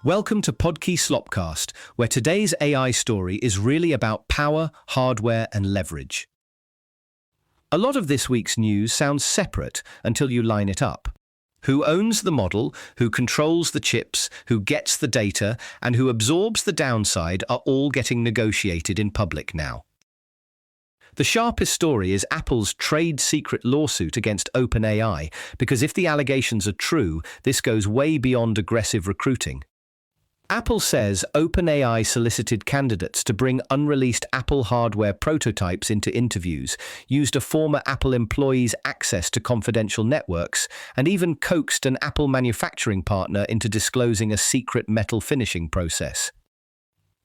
Welcome to Podkey Slopcast, where today's AI story is really about power, hardware, and leverage. A lot of this week's news sounds separate until you line it up. Who owns the model, who controls the chips, who gets the data, and who absorbs the downside are all getting negotiated in public now. The sharpest story is Apple's trade secret lawsuit against OpenAI, because if the allegations are true, this goes way beyond aggressive recruiting. Apple says OpenAI solicited candidates to bring unreleased Apple hardware prototypes into interviews, used a former Apple employee's access to confidential networks, and even coaxed an Apple manufacturing partner into disclosing a secret metal finishing process.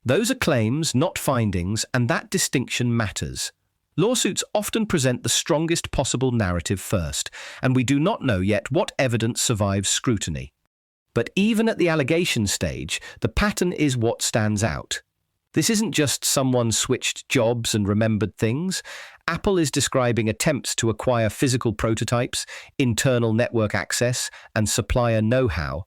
Those are claims, not findings, and that distinction matters. Lawsuits often present the strongest possible narrative first, and we do not know yet what evidence survives scrutiny. But even at the allegation stage, the pattern is what stands out. This isn't just someone switched jobs and remembered things. Apple is describing attempts to acquire physical prototypes, internal network access, and supplier know-how.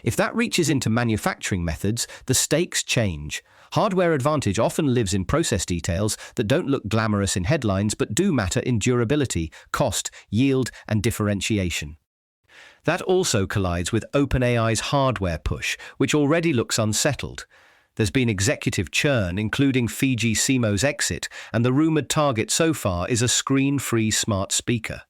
If that reaches into manufacturing methods, the stakes change. Hardware advantage often lives in process details that don't look glamorous in headlines but do matter in durability, cost, yield, and differentiation. That also collides with OpenAI's hardware push, which already looks unsettled. There's been executive churn, including Fiji Simo's exit, and the rumored target so far is a screen-free smart speaker.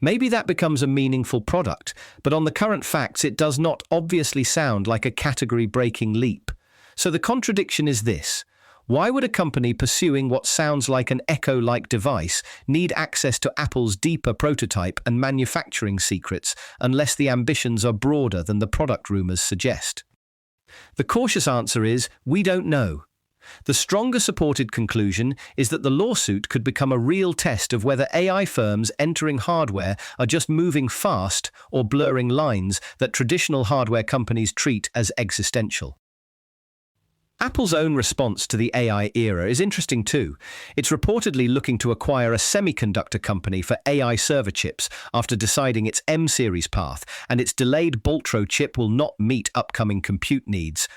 Maybe that becomes a meaningful product, but on the current facts it does not obviously sound like a category-breaking leap. So the contradiction is this. Why would a company pursuing what sounds like an Echo-like device need access to Apple's deeper prototype and manufacturing secrets unless the ambitions are broader than the product rumors suggest? The cautious answer is, we don't know. The stronger supported conclusion is that the lawsuit could become a real test of whether AI firms entering hardware are just moving fast or blurring lines that traditional hardware companies treat as existential. Apple's own response to the AI era is interesting too. It's reportedly looking to acquire a semiconductor company for AI server chips after deciding its M-series path, and its delayed Boltro chip will not meet upcoming compute needs.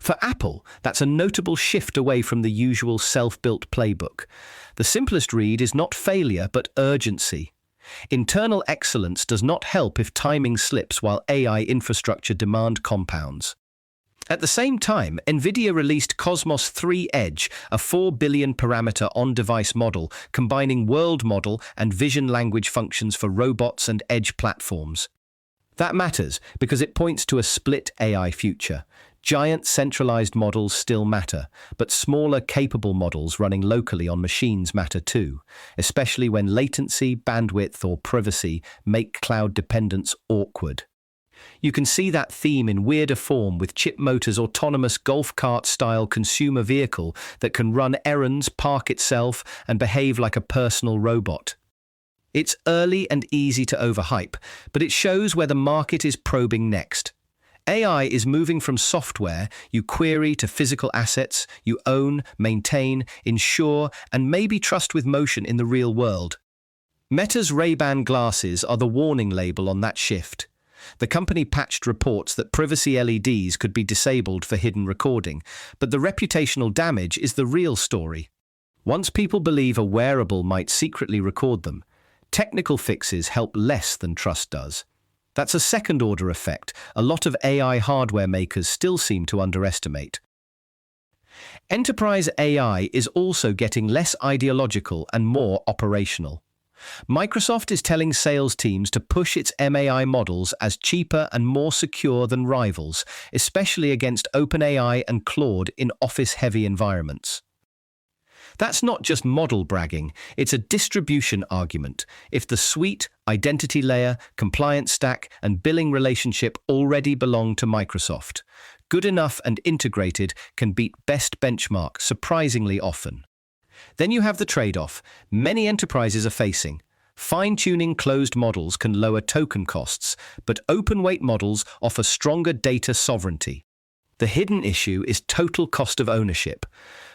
For Apple, that's a notable shift away from the usual self-built playbook. The simplest read is not failure, but urgency. Internal excellence does not help if timing slips while AI infrastructure demand compounds. At the same time, NVIDIA released Cosmos 3 Edge, a 4 billion parameter on-device model combining world model and vision language functions for robots and edge platforms. That matters because it points to a split AI future. Giant centralized models still matter, but smaller capable models running locally on machines matter too, especially when latency, bandwidth, or privacy make cloud dependence awkward. You can see that theme in weirder form with Chip Motors' autonomous golf cart-style consumer vehicle that can run errands, park itself, and behave like a personal robot. It's early and easy to overhype, but it shows where the market is probing next. AI is moving from software you query to physical assets you own, maintain, insure, and maybe trust with motion in the real world. Meta's Ray-Ban glasses are the warning label on that shift. The company patched reports that privacy LEDs could be disabled for hidden recording, but the reputational damage is the real story. Once people believe a wearable might secretly record them, technical fixes help less than trust does. That's a second-order effect a lot of AI hardware makers still seem to underestimate. Enterprise AI is also getting less ideological and more operational. Microsoft is telling sales teams to push its MAI models as cheaper and more secure than rivals, especially against OpenAI and Claude in office-heavy environments. That's not just model bragging, it's a distribution argument. If the suite, identity layer, compliance stack, and billing relationship already belong to Microsoft, good enough and integrated can beat best benchmark surprisingly often. Then you have the trade-off many enterprises are facing. Fine-tuning closed models can lower token costs, but open-weight models offer stronger data sovereignty. The hidden issue is total cost of ownership.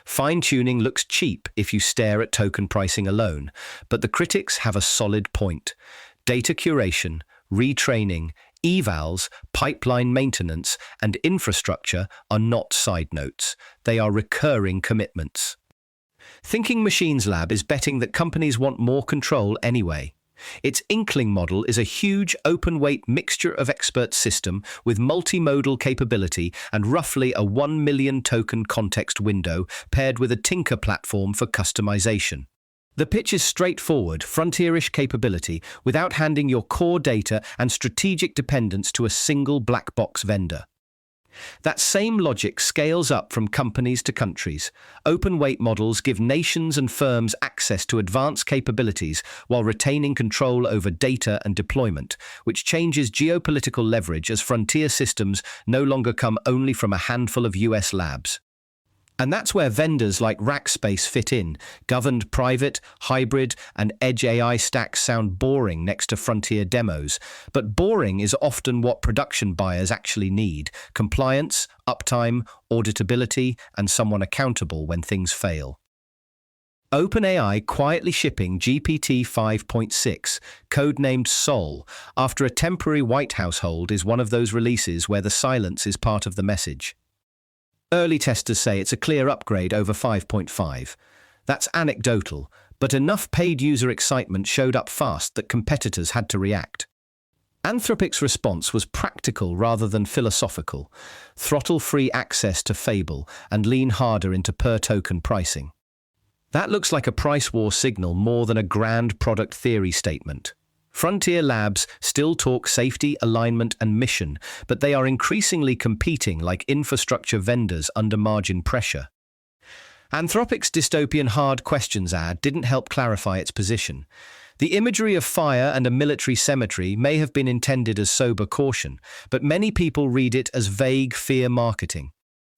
Fine-tuning looks cheap if you stare at token pricing alone, but the critics have a solid point. Data curation, retraining, evals, pipeline maintenance, and infrastructure are not side notes. They are recurring commitments. Thinking Machines Lab is betting that companies want more control anyway. Its Inkling model is a huge open-weight mixture of expert system with multimodal capability and roughly a 1 million token context window paired with a Tinker platform for customization. The pitch is straightforward, frontierish capability without handing your core data and strategic dependence to a single black box vendor. That same logic scales up from companies to countries. Open-weight models give nations and firms access to advanced capabilities while retaining control over data and deployment, which changes geopolitical leverage as frontier systems no longer come only from a handful of US labs. And that's where vendors like Rackspace fit in. Governed private, hybrid, and edge AI stacks sound boring next to frontier demos, but boring is often what production buyers actually need: compliance, uptime, auditability, and someone accountable when things fail. OpenAI quietly shipping GPT 5.6, codenamed Sol, after a temporary White House hold is one of those releases where the silence is part of the message. Early testers say it's a clear upgrade over 5.5. That's anecdotal, but enough paid user excitement showed up fast that competitors had to react. Anthropic's response was practical rather than philosophical. Throttle free access to Fable and lean harder into per-token pricing. That looks like a price war signal more than a grand product theory statement. Frontier labs still talk safety, alignment, and mission, but they are increasingly competing like infrastructure vendors under margin pressure. Anthropic's dystopian hard questions ad didn't help clarify its position. The imagery of fire and a military cemetery may have been intended as sober caution, but many people read it as vague fear marketing.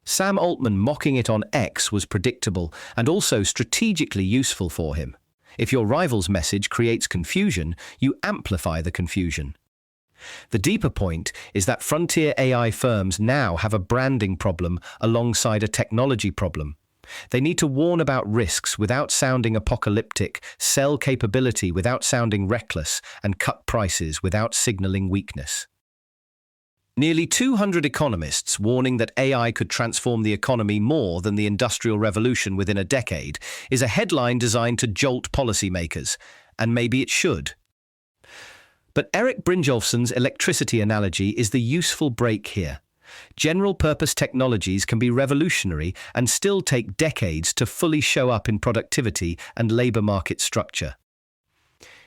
Sam Altman mocking it on X was predictable and also strategically useful for him. If your rival's message creates confusion, you amplify the confusion. The deeper point is that frontier AI firms now have a branding problem alongside a technology problem. They need to warn about risks without sounding apocalyptic, sell capability without sounding reckless, and cut prices without signaling weakness. Nearly 200 economists warning that AI could transform the economy more than the Industrial Revolution within a decade is a headline designed to jolt policymakers, and maybe it should. But Eric Brynjolfsson's electricity analogy is the useful break here. General-purpose technologies can be revolutionary and still take decades to fully show up in productivity and labor market structure.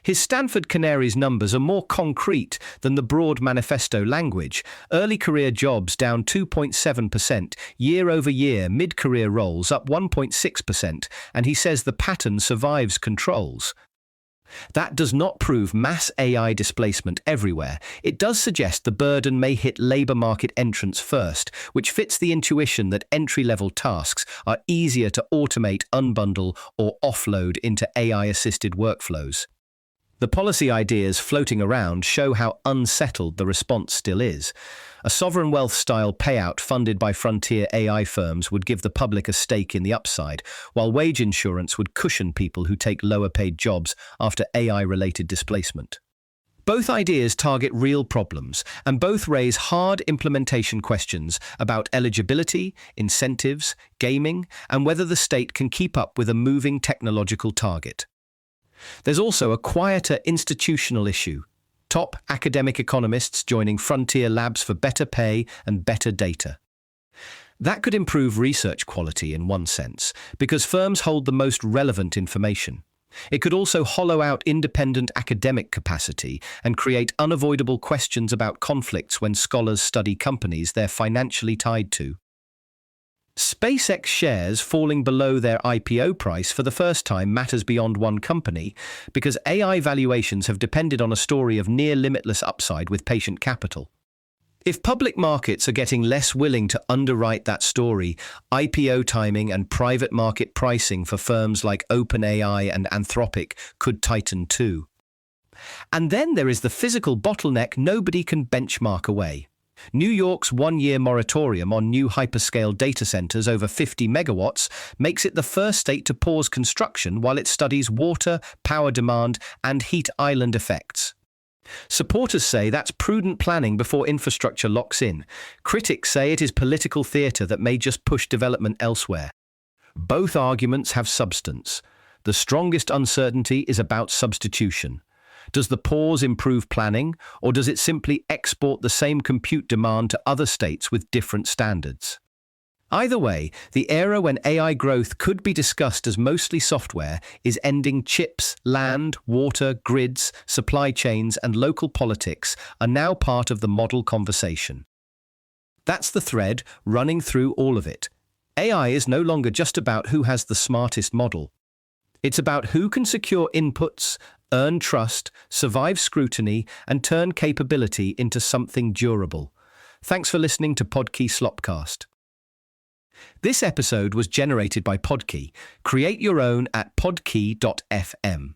His Stanford Canaries numbers are more concrete than the broad manifesto language. Early career jobs down 2.7%, year over year, mid-career roles up 1.6%, and he says the pattern survives controls. That does not prove mass AI displacement everywhere. It does suggest the burden may hit labor market entrants first, which fits the intuition that entry-level tasks are easier to automate, unbundle, or offload into AI-assisted workflows. The policy ideas floating around show how unsettled the response still is. A sovereign wealth-style payout funded by frontier AI firms would give the public a stake in the upside, while wage insurance would cushion people who take lower-paid jobs after AI-related displacement. Both ideas target real problems, and both raise hard implementation questions about eligibility, incentives, gaming, and whether the state can keep up with a moving technological target. There's also a quieter institutional issue. Top academic economists joining frontier labs for better pay and better data. That could improve research quality in one sense, because firms hold the most relevant information. It could also hollow out independent academic capacity and create unavoidable questions about conflicts when scholars study companies they're financially tied to. SpaceX shares falling below their IPO price for the first time matters beyond one company, because AI valuations have depended on a story of near-limitless upside with patient capital. If public markets are getting less willing to underwrite that story, IPO timing and private market pricing for firms like OpenAI and Anthropic could tighten too. And then there is the physical bottleneck nobody can benchmark away. New York's one-year moratorium on new hyperscale data centers over 50 megawatts makes it the first state to pause construction while it studies water, power demand, and heat island effects. Supporters say that's prudent planning before infrastructure locks in. Critics say it is political theatre that may just push development elsewhere. Both arguments have substance. The strongest uncertainty is about substitution. Does the pause improve planning, or does it simply export the same compute demand to other states with different standards? Either way, the era when AI growth could be discussed as mostly software is ending. Chips, land, water, grids, supply chains, and local politics are now part of the model conversation. That's the thread running through all of it. AI is no longer just about who has the smartest model. It's about who can secure inputs, earn trust, survive scrutiny, and turn capability into something durable. Thanks for listening to Podkey Slopcast. This episode was generated by Podkey. Create your own at podkey.fm.